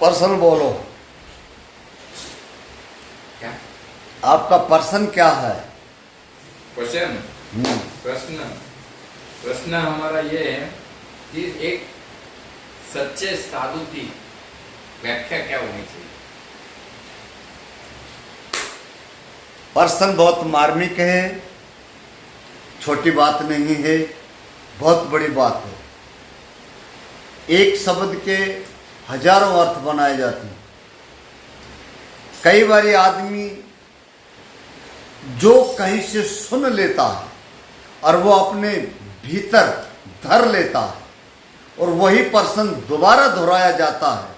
Person बोलो, क्या आपका पर्सन क्या है? क्वेश्चन? प्रश्न प्रश्न हमारा ये है कि एक सच्चे साधु की व्याख्या क्या होनी चाहिए? पर्सन बहुत मार्मिक है, छोटी बात नहीं है, बहुत बड़ी बात है। एक शब्द के हजारों अर्थ बनाए जाते हैं। कई बार आदमी जो कहीं से सुन लेता है और वो अपने भीतर धर लेता है और वही पर्सन दोबारा दोहराया जाता है,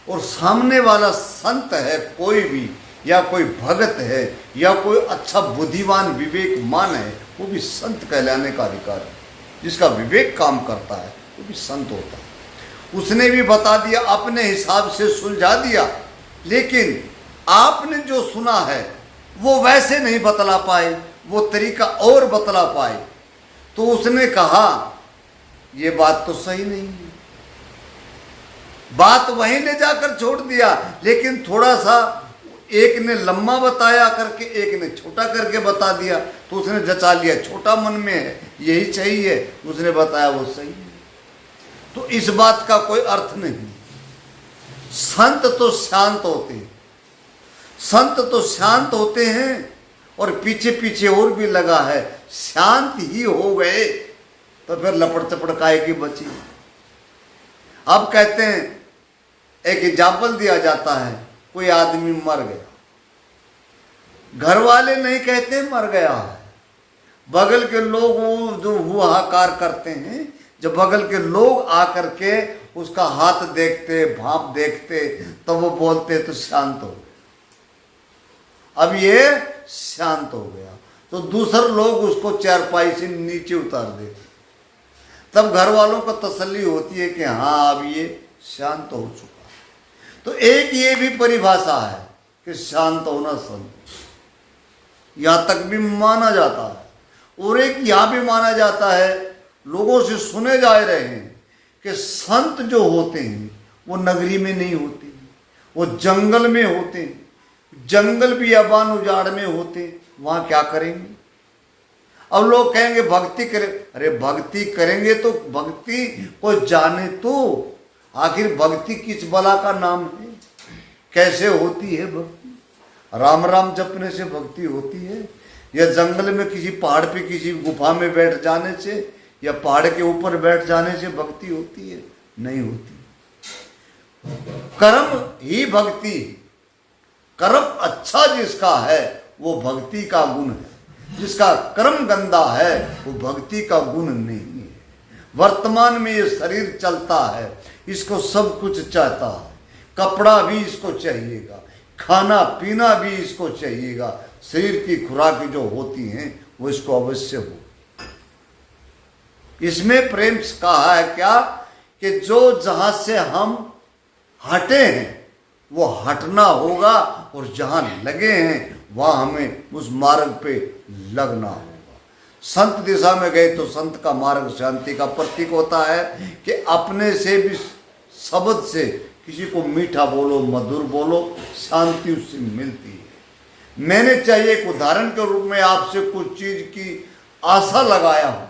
और सामने वाला संत है कोई भी, या कोई भगत है, या कोई अच्छा बुद्धिमान विवेकमान है, वो भी संत कहलाने का अधिकार है। जिसका विवेक काम करता है वो भी संत होता है। उसने भी बता दिया, अपने हिसाब से सुलझा दिया, लेकिन आपने जो सुना है वो वैसे नहीं बतला पाए, वो तरीका और बतला पाए, तो उसने कहा ये बात तो सही नहीं है। बात वहीं ले जाकर छोड़ दिया, लेकिन थोड़ा सा एक ने लंबा बताया करके, एक ने छोटा करके बता दिया, तो उसने जचा लिया, छोटा मन में है यही चाहिए, उसने बताया वो सही है। तो इस बात का कोई अर्थ नहीं। संत तो शांत होते हैं, संत तो शांत होते हैं, और पीछे पीछे और भी लगा है, शांत ही हो गए तो फिर लपड़ चपड़ काहे की बची। अब कहते हैं, एक एग्जाम्पल दिया जाता है, कोई आदमी मर गया, घर वाले नहीं कहते मर गया है, बगल के लोग वो जो हुहाकार करते हैं, जब बगल के लोग आकर के उसका हाथ देखते, भाप देखते, तो वो बोलते तो शांत हो गया। अब ये शांत हो गया, तो दूसरे लोग उसको चारपाई से नीचे उतार देते, तब घर वालों को तसल्ली होती है कि हाँ अब ये शांत हो चुका। तो एक ये भी परिभाषा है कि शांत होना संत, यहां तक भी माना जाता है। और एक यहां भी माना जाता है, लोगों से सुने जा रहे हैं कि संत जो होते हैं वो नगरी में नहीं होते, वो जंगल में होते हैं। जंगल भी अबान उजाड़ में होते, वहां क्या करेंगे? अब लोग कहेंगे भक्ति करें, अरे भक्ति करेंगे तो भक्ति को जाने तो, आखिर भक्ति किस बला का नाम है, कैसे होती है भक्ति? राम राम जपने से भक्ति होती है, या जंगल में किसी पहाड़ पे किसी गुफा में बैठ जाने से, या पहाड़ के ऊपर बैठ जाने से भक्ति होती है? नहीं होती। कर्म ही भक्ति, कर्म अच्छा जिसका है वो भक्ति का गुण है, जिसका कर्म गंदा है वो भक्ति का गुण नहीं है। वर्तमान में ये शरीर चलता है, इसको सब कुछ चाहता है, कपड़ा भी इसको चाहिएगा, खाना पीना भी इसको चाहिएगा, शरीर की खुराक जो होती हैं वो इसको अवश्य हो। इसमें प्रेम कहा है क्या कि जो जहां से हम हटे हैं वो हटना होगा, और जहां लगे हैं वहां हमें उस मार्ग पे लगना होगा। संत दिशा में गए तो संत का मार्ग शांति का प्रतीक होता है कि अपने से भी शब्द से किसी को मीठा बोलो, मधुर बोलो, शांति उससे मिलती है। मैंने चाहिए एक उदाहरण के रूप में आपसे कुछ चीज की आशा लगाया हूं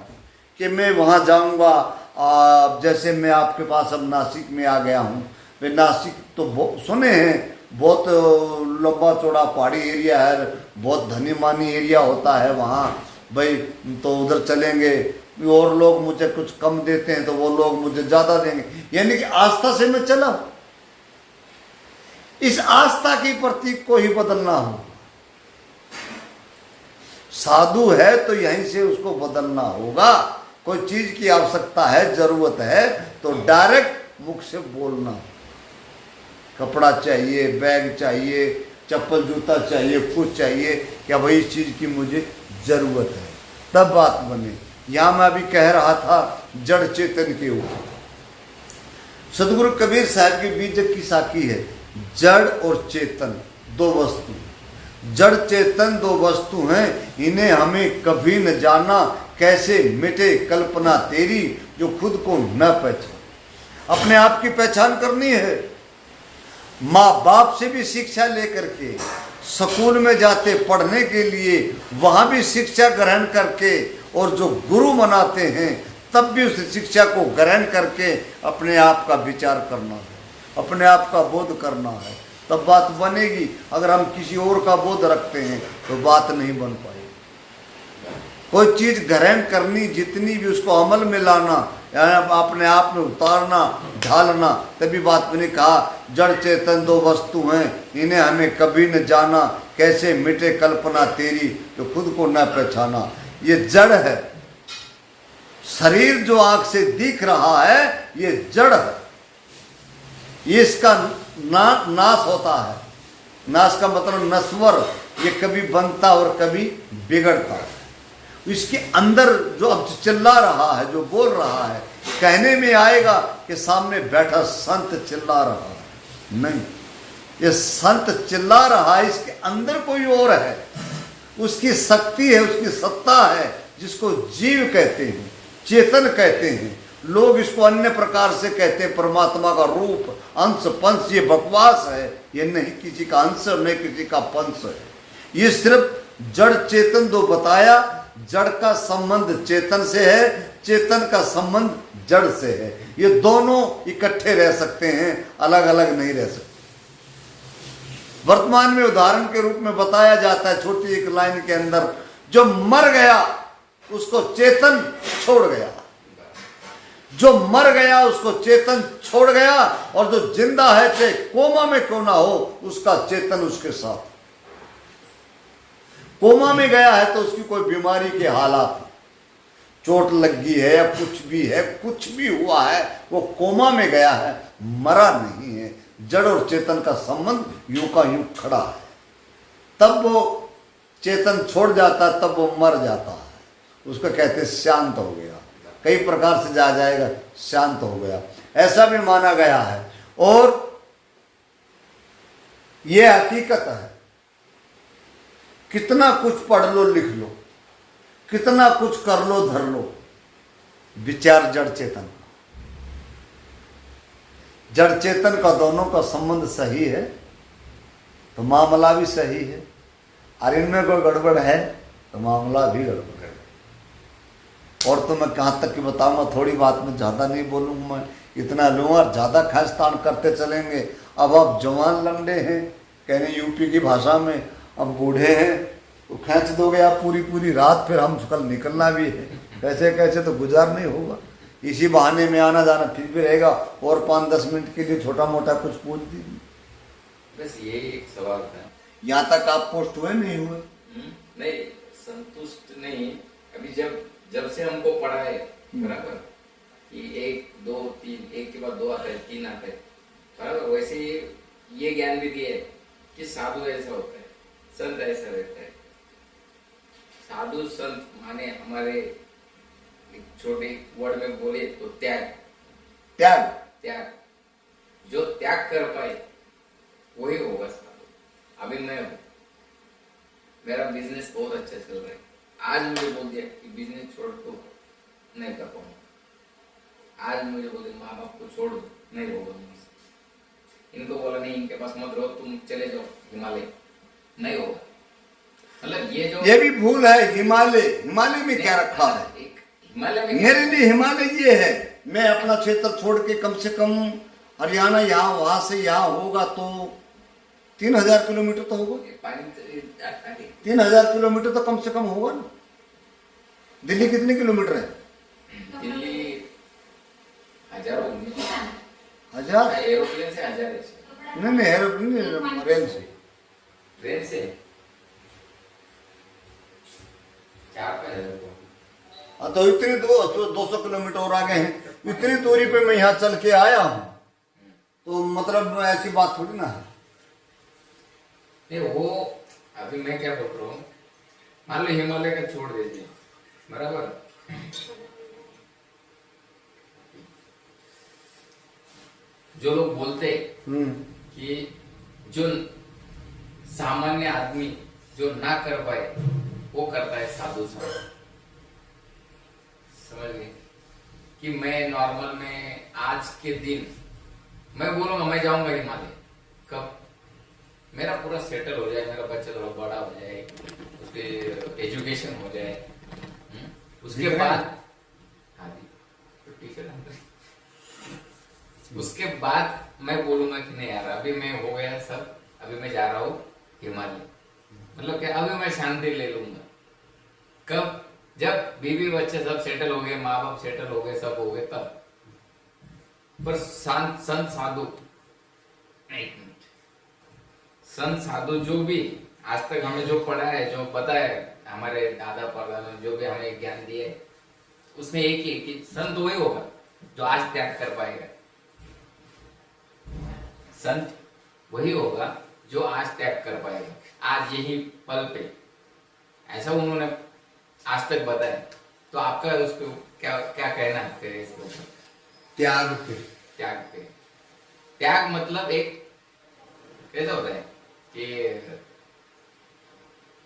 कि मैं वहां जाऊंगा। जैसे मैं आपके पास अब नासिक में आ गया हूं, वे नासिक तो सुने हैं, बहुत लंबा चौड़ा पहाड़ी एरिया है, बहुत धनी मानी एरिया होता है वहाँ भाई, तो उधर चलेंगे, और लोग मुझे कुछ कम देते हैं तो वो लोग मुझे ज़्यादा देंगे, यानी कि आस्था से मैं चला। इस आस्था की प्रतीक को ही बदलना हो। साधु है तो यहीं से उसको बदलना होगा। कोई चीज की आवश्यकता है, जरूरत है, तो डायरेक्ट मुख से बोलना। कपड़ा चाहिए, बैग चाहिए, चप्पल जूता चाहिए, कुछ चाहिए, क्या भाई इस चीज की मुझे जरूरत है, तब बात बने। यहां मैं अभी कह रहा था जड़ चेतन के ऊपर। सदगुरु कबीर साहब की बीजक की साखी है, जड़ और चेतन दो वस्तु। जड़ चेतन दो वस्तु हैं, इन्हें हमें कभी न जाना, कैसे मिटे कल्पना तेरी, जो खुद को न पहचान। अपने आप की पहचान करनी है। माँ बाप से भी शिक्षा लेकर के स्कूल में जाते पढ़ने के लिए, वहां भी शिक्षा ग्रहण करके, और जो गुरु मनाते हैं तब भी उस शिक्षा को ग्रहण करके अपने आप का विचार करना है, अपने आप का बोध करना है, तब बात बनेगी। अगर हम किसी और का बोध रखते हैं तो बात नहीं बन पाएगी। कोई चीज ग्रहण करनी जितनी भी, उसको अमल में लाना, अपने आप में उतारना, ढालना, तभी बात मैंने कहा जड़ चेतन दो वस्तु हैं, इन्हें हमें कभी न जाना, कैसे मिटे कल्पना तेरी तो खुद को न पहचाना। ये जड़ है, शरीर जो आंख से दिख रहा है ये जड़ है, ये इसका नाश होता है। नाश का मतलब नश्वर, ये कभी बनता और कभी बिगड़ता है। इसके अंदर जो अब चिल्ला रहा है, जो बोल रहा है, कहने में आएगा कि सामने बैठा संत चिल्ला रहा है, नहीं, ये संत चिल्ला रहा है, इसके अंदर कोई और है, उसकी शक्ति है, उसकी सत्ता है, जिसको जीव कहते हैं, चेतन कहते हैं। लोग इसको अन्य प्रकार से कहते हैं, परमात्मा का रूप, अंश, पंच। ये बकवास है, ये नहीं किसी का अंश और नहीं किसी का पंच है। ये सिर्फ जड़ चेतन दो बताया। जड़ का संबंध चेतन से है, चेतन का संबंध जड़ से है। ये दोनों इकट्ठे रह सकते हैं, अलग अलग नहीं रह सकते। वर्तमान में उदाहरण के रूप में बताया जाता है, छोटी एक लाइन के अंदर, जो मर गया उसको चेतन छोड़ गया, जो मर गया उसको चेतन छोड़ गया, और जो जिंदा है चाहे कोमा में क्यों ना हो, उसका चेतन उसके साथ। कोमा में गया है तो उसकी कोई बीमारी के हालात, चोट लगी है या कुछ भी है, कुछ भी हुआ है, वो कोमा में गया है, मरा नहीं है। जड़ और चेतन का संबंध यूं का यूं खड़ा है। तब वो चेतन छोड़ जाता है, तब वो मर जाता है, उसको कहते हैं शांत हो गया। कई प्रकार से जाएगा, शांत हो गया, ऐसा भी माना गया है। और ये हकीकत है। कितना कुछ पढ़ लो, लिख लो, कितना कुछ कर लो, धर लो, विचार जड़ चेतन का, जड़ चेतन का दोनों का संबंध सही है तो मामला भी सही है, और इनमें कोई गड़बड़ है तो मामला भी गड़बड़ है। और तो मैं कहाँ तक की बताऊंगा, थोड़ी बात में ज़्यादा नहीं बोलूँगा, मैं इतना लूँगा, ज़्यादा खास्तान करते चलेंगे। अब आप जवान लंडे हैं, कहने यूपी की भाषा में, अब बूढ़े हैं तो खींच दोगे आप पूरी पूरी रात, फिर हम कल निकलना भी है, कैसे कैसे तो गुजार नहीं होगा। इसी बहाने में आना जाना फिर भी रहेगा, और 5-10 मिनट के लिए छोटा मोटा कुछ पूछ दीजिए। बस ये एक सवाल था। यहाँ तक आप पोस्ट हुए नहीं हुए? नहीं, संतुष्ट नहीं। अभी जब से हमको पढ़ाए बराबर कि 1 2 3, एक के बाद 2 आता है, 3 आता है बराबर, वैसे ये ज्ञान भी दिए कि साधु ऐसा होता है, संत ऐसा रहता है। साधु संत माने हमारे एक छोटे वर्ड में बोले तो त्याग, त्याग, त्याग। जो त्याग कर पाए वही होगा साधु। अभी मैं हूँ, मेरा बिजनेस बहुत अच्छा चल रहा है, आज मुझे बोल दिया कि बिजनेस छोड़ दो, नहीं कर पाऊंगा। आज मुझे बोल दिया माँ बाप को छोड़ दो, नहीं होगा मुझसे। इनको बोला नहीं, इनके पास मत रहो, तुम चले जाओ हिमालय, नहीं होगा। मतलब ये भी भूल है। हिमालय में क्या रखा है? हिमालय में मेरे लिए हिमालय ये है, मैं अपना क्षेत्र छोड़ के कम से कम हरियाणा, यहाँ वहां से यहाँ होगा तो 3000 किलोमीटर तो होगा। 3000 किलोमीटर तो कम से कम होगा ना। दिल्ली कितने किलोमीटर है? दिल्ली 1000 होंगे। 1000? एरोप्लेन से 1000 है। नहीं, एरोप्लेन, रेल से। ट्रेन से 4 हाँ, तो इतनी 200 किलोमीटर और आगे हैं। इतनी दूरी पे मैं यहाँ चल के आया हूँ, तो मतलब ऐसी बात थोड़ी ना है। वो अभी मैं क्या बोल रहा हूँ, मान लो हिमालय का छोड़ दीजिए बराबर, जो लोग बोलते कि जो सामान्य आदमी जो ना कर पाए वो करता है साधु संत। समझ गए कि मैं नॉर्मल में आज के दिन मैं बोलूंगा मैं जाऊंगा हिमालय, कब मेरा पूरा सेटल हो जाए, मेरा बच्चा थोड़ा बड़ा हो जाए, उसके एजुकेशन हो जाए, उसके बाद हाँ जी, छुट्टी से उसके बाद मैं बोलूंगा कि नहीं यार अभी मैं हो गया सब, अभी मैं जा रहा हूँ हिमालय, मतलब कि अभी मैं शांति ले लूंगा। कब? जब बीवी बच्चे सब सेटल हो गए, माँ बाप सेटल हो गए, सब हो गए तब। पर संत साधु, एक मिनट, संत साधु जो भी आज तक हमें जो पढ़ा है, जो पता है, हमारे दादा परदादा ने जो भी हमें ज्ञान दिया है, उसमें एक ही कि संत वही होगा जो आज त्याग कर पाएगा। संत वही होगा जो आज त्याग कर पाएगा, आज यही पल पे, ऐसा उन्होंने आज तक बताया। तो आपका उसको क्या क्या कहना है इसको? त्याग पे, त्याग पे, त्याग मतलब एक कैसा होता है कि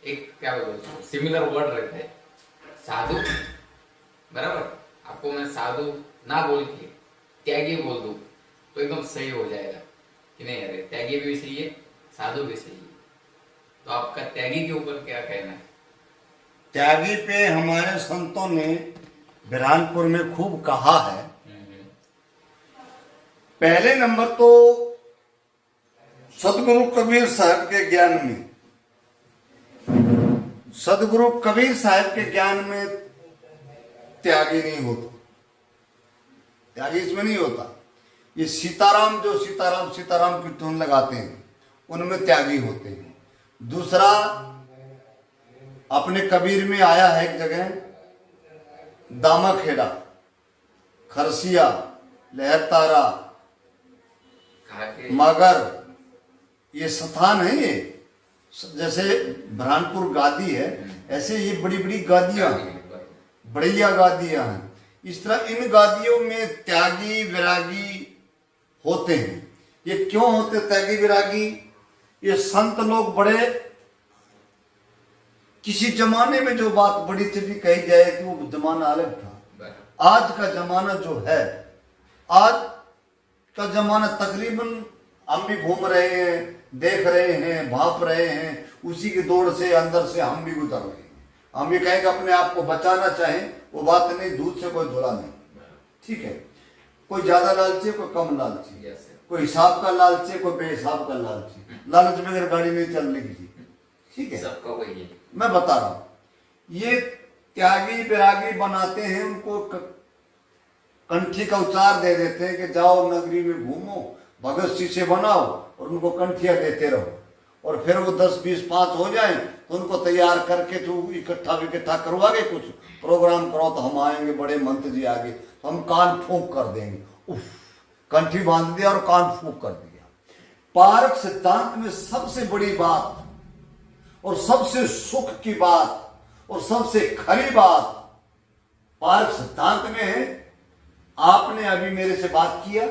एक क्या बोलते सिमिलर वर्ड रहता है, साधु, बराबर। आपको मैं साधु ना बोल के त्यागी बोल दूं तो एकदम सही हो जाएगा कि नहीं? अरे त्यागी भी सही है, साधु भी सही है। तो आपका त्यागी के ऊपर क्या कहना है? त्यागी पे हमारे संतों ने बिरहानपुर में खूब कहा है। पहले नंबर तो सदगुरु कबीर साहब के ज्ञान में, सदगुरु कबीर साहब के ज्ञान में त्यागी नहीं होता, त्यागी इसमें नहीं होता। ये सीताराम जो सीताराम सीताराम की धुन लगाते हैं उनमें त्यागी होते हैं। दूसरा, अपने कबीर में आया है एक जगह, दामाखेड़ा, खरसिया, लहरतारा, मगर, ये स्थान है। ये जैसे बुरहानपुर गादी है, ऐसे ये बड़ी बड़ी गादियां, बढ़िया गादियां हैं। इस तरह इन गादियों में त्यागी विरागी होते हैं। ये क्यों होते त्यागी विरागी? ये संत लोग बड़े, किसी जमाने में जो बात बड़ी थी कही जाए कि वो जमाना अलग था। आज का जमाना जो है, आज का जमाना तकरीबन हम भी घूम रहे हैं, देख रहे हैं, भाप रहे हैं, उसी की दौड़ से अंदर से हम भी गुजर रहे हैं। हम भी कहेंगे अपने आप को बचाना चाहें, वो बात नहीं, दूध से कोई धुला नहीं, ठीक है। कोई ज्यादा लालची, कोई कम लालची, कोई हिसाब का लालची, कोई बेहिसाब का लालची। लालच बगैर गाड़ी नहीं चलने की, ठीक है, सबका वही है। मैं बता रहा हूं। ये त्यागी विरागी बनाते हैं, उनको कंठी का उच्चार दे देते हैं कि जाओ नगरी में घूमो, भगत शीशे बनाओ और उनको कंठिया देते रहो, और फिर वो 10 20 5 हो जाए तो उनको तैयार करके तू इकट्ठा करवागे, कुछ प्रोग्राम करो तो हम आएंगे, बड़े मंत्री जी आगे तो हम कान फूंक कर देंगे। उफ, कंठी बांध दिया और कान फूंक कर दिया। पारक सिद्धांत में सबसे बड़ी बात और सबसे सुख की बात और सबसे खरी बात पारक सिद्धांत में है। आपने अभी मेरे से बात किया,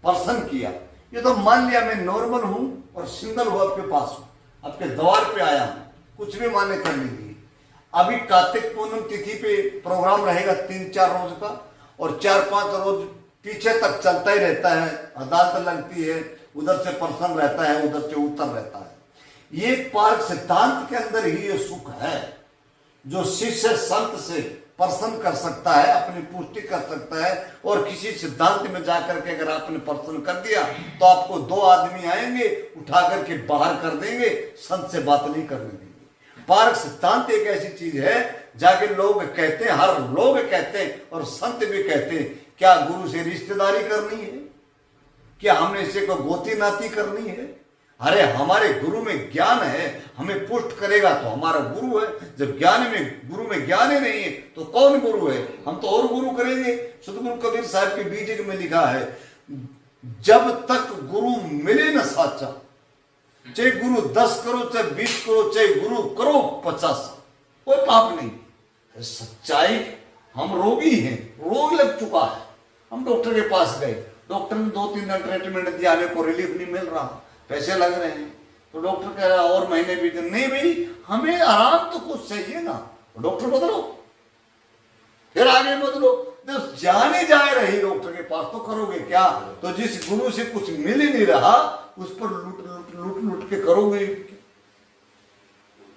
प्रश्न किया, ये तो मान लिया मैं नॉर्मल हूं और सिंगल हूं, आपके पास हूं, आपके द्वार पे आया हूं, कुछ भी मान्य कर लीजिए। अभी कार्तिक पूर्णिमा तिथि पे प्रोग्राम रहेगा 3-4 रोज का, और 4-5 रोज पीछे तक चलता ही रहता है। अदालत लगती है, उधर से प्रश्न रहता है, उधर से उत्तर रहता है। ये पारक सिद्धांत के अंदर ही ये सुख है, जो शिष्य संत से प्रश्न कर सकता है, अपनी पुष्टि कर सकता है। और किसी सिद्धांत में जाकर के अगर आपने प्रश्न कर दिया तो आपको 2 आदमी आएंगे, उठा करके बाहर कर देंगे, संत से बात नहीं करने देंगे। पारक सिद्धांत एक ऐसी चीज है, जाके लोग कहते हैं, हर लोग कहते हैं और संत भी कहते हैं, क्या गुरु से रिश्तेदारी करनी है? क्या हमने इसे को गोती नाती करनी है? अरे हमारे गुरु में ज्ञान है, हमें पुष्ट करेगा तो हमारा गुरु है। जब गुरु में ज्ञान ही नहीं है तो कौन गुरु है? हम तो और गुरु करेंगे। सदगुरु कबीर साहब के बीज में लिखा है, जब तक गुरु मिले न साचा, चाहे गुरु 10 करो, चाहे 20 करो, चाहे गुरु करो 50, कोई पाप नहीं। सच्चाई, हम रोगी हैं, रोग लग चुका है, हम डॉक्टर के पास गए, डॉक्टर ने 2-3 दिन ट्रीटमेंट दिया, हमें को रिलीफ नहीं मिल रहा, पैसे लग रहे हैं, तो डॉक्टर कह रहा और महीने बीते। नहीं भाई, हमें आराम तो कुछ चाहिए ना, डॉक्टर बदलो, फिर आगे बदलो। तो जाने जाए रही डॉक्टर के पास तो करोगे क्या? तो जिस गुरु से कुछ मिल ही नहीं रहा उस पर लूट के करोगे।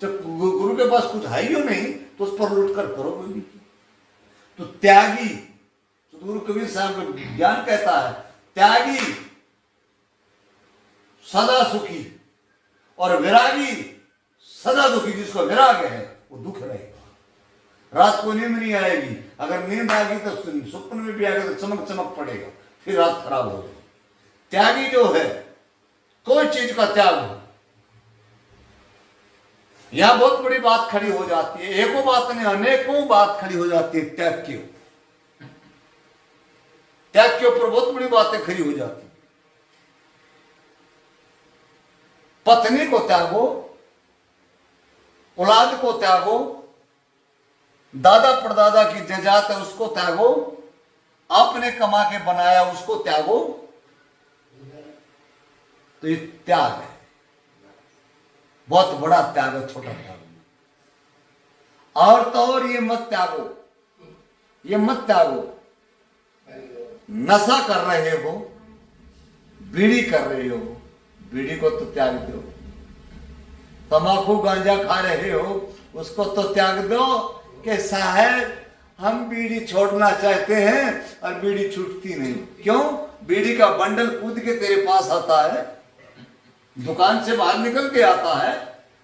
जब गुरु के पास कुछ है ही नहीं तो उस पर लूट कर करोगे भी। तो त्यागी, तो गुरु कबीर साहब का ज्ञान कहता है त्यागी सदा सुखी और विरागी सदा दुखी। जिसको विराग है वो दुख रहेगा, रात को नींद नहीं आएगी, अगर नींद आएगी तो स्वप्न में भी आएगा तो चमक चमक पड़ेगा, फिर रात खराब हो जाएगी। त्यागी जो है, कोई चीज का त्याग हो, यहां बहुत बड़ी बात खड़ी हो जाती है। एको बात नहीं अनेकों बात खड़ी हो जाती है त्याग की। त्याग के ऊपर बहुत बड़ी बातें खड़ी हो जाती। पत्नी को त्यागो, औलाद को त्यागो, दादा परदादा की जजात है उसको त्यागो, आपने कमा के बनाया उसको त्यागो, तो ये त्याग है। बहुत बड़ा त्याग है, छोटा त्याग नहीं। और तो और ये मत त्यागो, ये मत त्यागो नशा कर रहे हो, बीड़ी कर रहे हो, बीड़ी को तो त्याग दो। तंबाकू गांजा खा रहे हो उसको तो त्याग दो कि साहब हम बीड़ी छोड़ना चाहते हैं और बीड़ी छूटती नहीं। क्यों? बीड़ी का बंडल कूद के तेरे पास आता है, दुकान से बाहर निकल के आता है,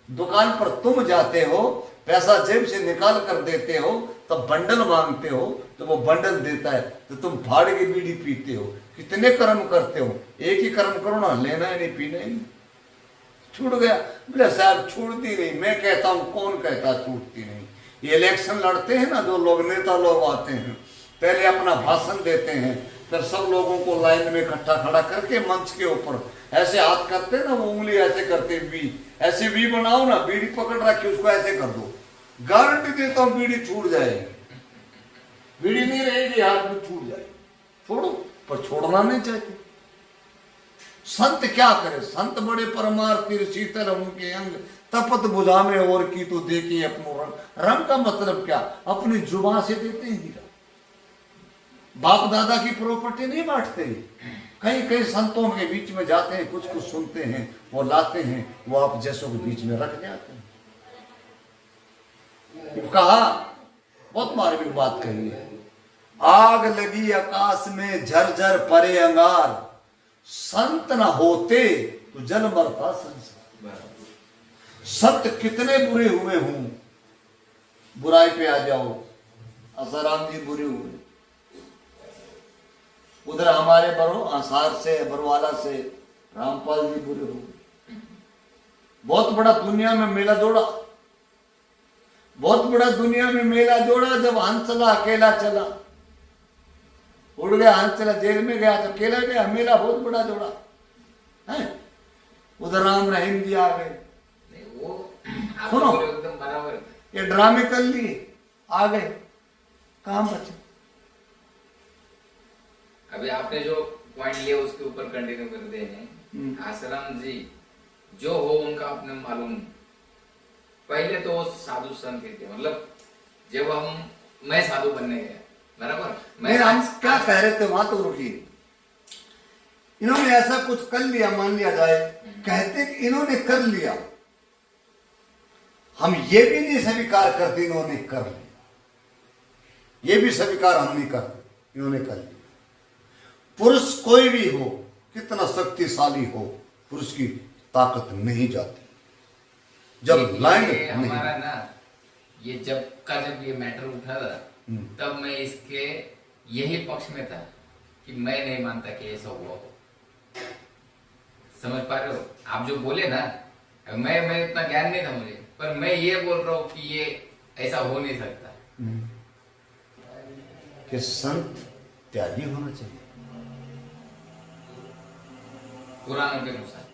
दुकान पर तुम जाते हो, पैसा जेब से निकाल कर देते हो, तब बंडल मांगते हो तो वो बंडल देता है, तो तुम फाड़ के बीड़ी पीते हो। कितने कर्म करते हो? एक ही कर्म करो ना, लेना ही नहीं पीना ही नहीं। छूट गया बोले साहब छूटती नहीं। मैं कहता हूं कौन कहता छूटती नहीं? ये इलेक्शन लड़ते हैं ना जो लोग, नेता लोग आते हैं, पहले अपना भाषण देते हैं, फिर सब लोगों को लाइन में इकट्ठा खड़ा करके मंच के ऊपर ऐसे हाथ करते हैं ना, वो उंगली ऐसे करते वी, ऐसे वी बनाओ ना, बीड़ी पकड़ रखी उसको ऐसे कर दो, गारंटी देता हूं बीड़ी छूट जाएगी। बीड़ी नहीं रहेगी, हाथ में छूट जाएगी। छोड़ो, पर छोड़ना नहीं चाहते। संत क्या करे? संत बड़े परमार्थी शीतल उनके अंग, तपत बुझा में और की तो देखिए अपनो रंग। रंग का मतलब क्या? अपनी जुबान से देते हैं हीरा। बाप दादा की प्रॉपर्टी नहीं बांटते। कई कई संतों के बीच में जाते हैं, कुछ कुछ सुनते हैं, वो लाते हैं, वो आप जैसों के बीच में रख जाते हैं। कहा बहुत मार्मिक बात कही है, आग लगी आकाश में झरझर परे अंगार, संत न होते तो जल मरता संसार। संत कितने बुरे हुए हूं, बुराई पे आ जाओ। आसाराम जी बुरे हुए, उधर हमारे आसार से बरवाला से रामपाल जी बुरे हुए। बहुत बड़ा दुनिया में मेला जोड़ा, बहुत बड़ा दुनिया में मेला जोड़ा। जब हंसला अकेला चला, उड़ गया हंसला, जेल में गया तो अकेला गया। मेला बहुत बड़ा जोड़ा है। उधर राम रहीम जी आ गए, सुनो एकदम बराबर। ये ड्रामे कर लिए, आ गए, कहां बचे? अभी आपने जो पॉइंट लिया उसके ऊपर कंटिन्यू कर दे हैं। आसाराम जी जो हो उनका अपने मालूम, पहले तो वो साधु संत थे, मतलब जब मैं साधु बनने गया, बराबर। मैं हम क्या कह रहे थे वहां तो रुकिए। इन्होंने ऐसा कुछ कर लिया, मान लिया जाए, कहते कि इन्होंने कर लिया, हम ये भी नहीं स्वीकार करते इन्होंने कर लिया, ये भी स्वीकार हम नहीं करते, इन्होंने कर लिया। पुरुष कोई भी हो, कितना शक्तिशाली हो, पुरुष की ताकत नहीं जाती जब लाइन नहीं। हमारा ना ये जब ये मैटर उठा था, तब मैं इसके यही पक्ष में था कि मैं नहीं मानता कि ऐसा हुआ हो। समझ पा रहे हो? आप जो बोले ना, मैं इतना ज्ञान नहीं था मुझे, पर मैं ये बोल रहा हूँ कि ये ऐसा हो नहीं सकता कि संत त्यागी होना चाहिए पुराणों के अनुसार।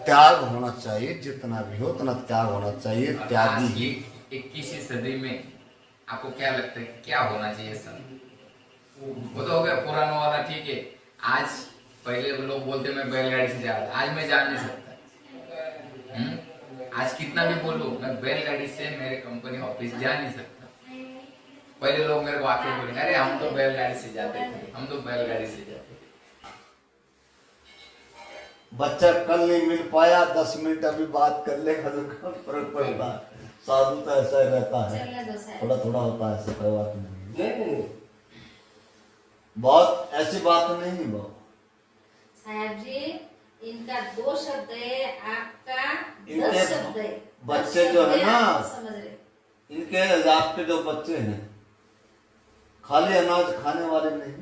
त्याग होना चाहिए, जितना भी हो उतना त्याग होना चाहिए। त्यागी ही 21वीं सदी में आपको क्या लगता है क्या होना चाहिए संत? वो तो हो गया पुराना वाला, ठीक है। आज पहले लोग बोलते मैं बैलगाड़ी से जा रहा था, आज मैं जा नहीं सकता। आज कितना भी बोलूं, मैं बैलगाड़ी से मेरे कंपनी ऑफिस जा नहीं सकता। पहले लोग मेरे को आके बोले अरे हम तो बैलगाड़ी से जाते थे, हम तो बैलगाड़ी से जाते थे। बच्चा कल नहीं मिल पाया, 10 मिनट अभी बात कर लेगा तो क्या फर्क पड़ता है। साधु तो ऐसा ही रहता है, चलने दो साहब। थोड़ा थोड़ा होता है, ऐसे कोई बात नहीं। नहीं बहुत ऐसी बात नहीं है बाबू। साहब जी इनका 2 शब्द है, आपका इनके 10 शब्द है। बच्चे 10 जो शब्द है ना, आप समझ रहे। इनके आपके जो बच्चे हैं खाली अनाज खाने वाले नहीं।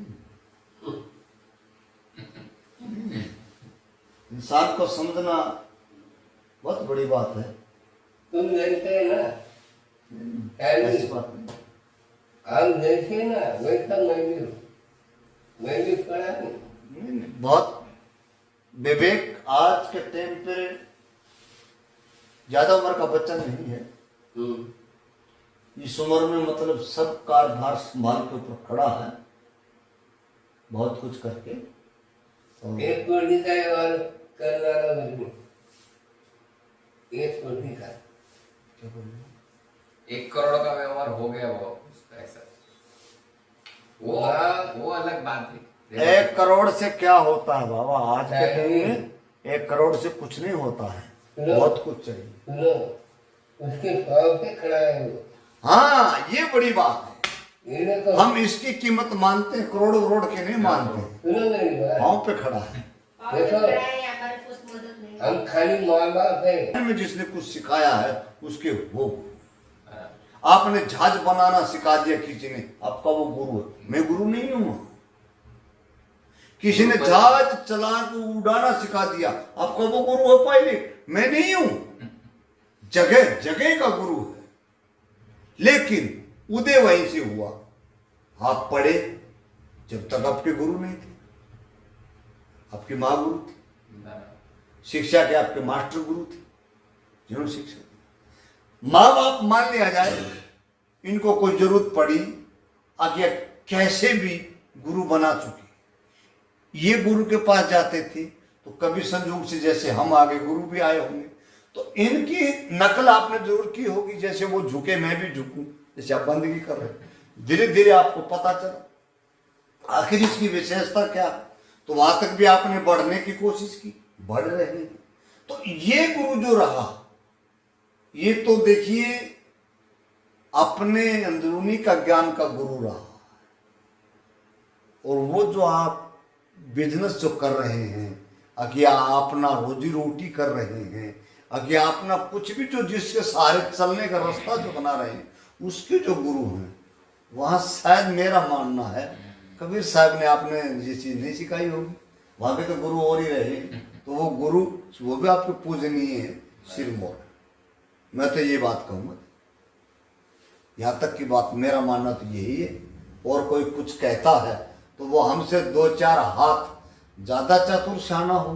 इंसान को समझना बहुत बड़ी बात है। तुम जानते हैं ना, ऐसी बात नहीं। हम देखे ना वैसा मैं भी पढ़ा नहीं। बहुत विवेक आज के टाइम पे ज्यादा उम्र का बच्चा नहीं है। इस उम्र में मतलब सब कारभार संभाल के ऊपर खड़ा है, बहुत कुछ करके। और एक कोड़ी का और करना रहा, एक कोड़ी का 1 करोड़ का व्यवहार हो गया वो उसका ऐसा, वो अलग बात है। 1 करोड़ से क्या होता है बाबा? आज के टाइम में 1 करोड़ से कुछ नहीं होता है, बहुत कुछ चाहिए। सुनो, उसके भाव पे खड़ा है वो। हाँ, ये बड़ी बात है। इन्हें तो हम इसकी कीमत मानते हैं, करोड़ के नहीं मानते। सुनो मेरी बात, पाँव पे खड़ा है। और देखो। बड़ा है, हमारे कुछ मदद नहीं। हम खाली माँ बाप है। में जिसने कुछ सिखाया है उसके वो आपने जहाज बनाना सिखा दिया किसी ने, आपका वो गुरु है। मैं गुरु नहीं हूं। किसी ने जहाज चला के उड़ाना सिखा दिया, आपका वो गुरु है पायलट, मैं नहीं हूं। जगह जगह का गुरु है, लेकिन उदय वहीं से हुआ। आप पढ़े जब तक आपके गुरु नहीं थे, आपकी माँ गुरु थी, शिक्षा के आपके मास्टर गुरु थे जिन्होंने शिक्षा दी। माँ बाप मान लिया जाए, इनको कोई जरूरत पड़ी आगे कैसे भी गुरु बना चुके। ये गुरु के पास जाते थे तो कभी संयोग से जैसे हम आगे गुरु भी आए होंगे, तो इनकी नकल आपने जरूर की होगी। जैसे वो झुके मैं भी झुकूं, जैसे आप बंदगी कर रहे हैं, धीरे धीरे आपको पता चला आखिर इसकी विशेषता क्या। तो वहां तक भी आपने बढ़ने की कोशिश की, बढ़ रहे हैं। तो ये गुरु जो रहा, ये तो देखिए अपने अंदरूनी का ज्ञान का गुरु रहा। और वो जो आप बिजनेस जो कर रहे हैं, अगर अपना रोजी रोटी कर रहे हैं, अगर अपना कुछ भी जो जिसके सहारे चलने का रास्ता जो बना रहे हैं, उसके जो गुरु हैं, वहां शायद मेरा मानना है कबीर साहब ने आपने ये चीज नहीं सिखाई होगी। वहां पे तो गुरु और ही रहे, तो वो गुरु वो भी आपके पूजनीय है, सिरमौर। मैं तो ये बात कहूंगा, यहां तक की बात मेरा मानना तो यही है। और कोई कुछ कहता है तो वो हमसे 2-4 हाथ ज्यादा चतुर शाना हो,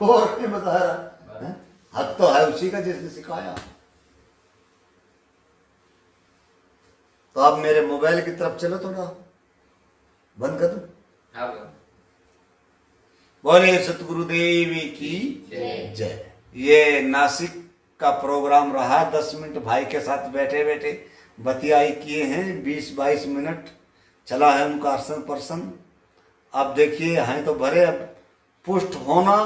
और नहीं बता रहा है? हक तो है उसी का जिसने सिखाया। तो आप मेरे मोबाइल की तरफ चलो, थोड़ा बंद कर दो। बोले सतगुरुदेव की जय। ये नासिक का प्रोग्राम रहा, 10 मिनट भाई के साथ बैठे बैठे बतियाई किए हैं, 20-22 मिनट चला है उनका अर्सन पर्सन। अब देखिए हैं तो भरे, अब पुष्ट होना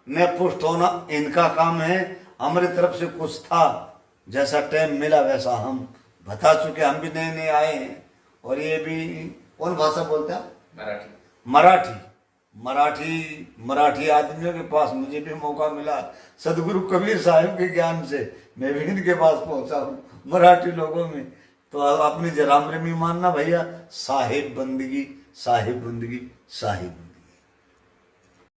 न पुष्ट होना इनका काम है। हमारी तरफ से कुछ था, जैसा टाइम मिला वैसा हम बता चुके। हम भी नए नए आए हैं, और ये भी कौन भाषा बोलते हैं? मराठी आदमियों के पास मुझे भी मौका मिला सदगुरु कबीर साहिब के ज्ञान से, मैं भी इनके पास पहुंचा हूँ मराठी लोगों में। तो अपनी जराम रमी मानना भैया, साहिब बंदगी साहिब बंदगी साहिब बंदगी।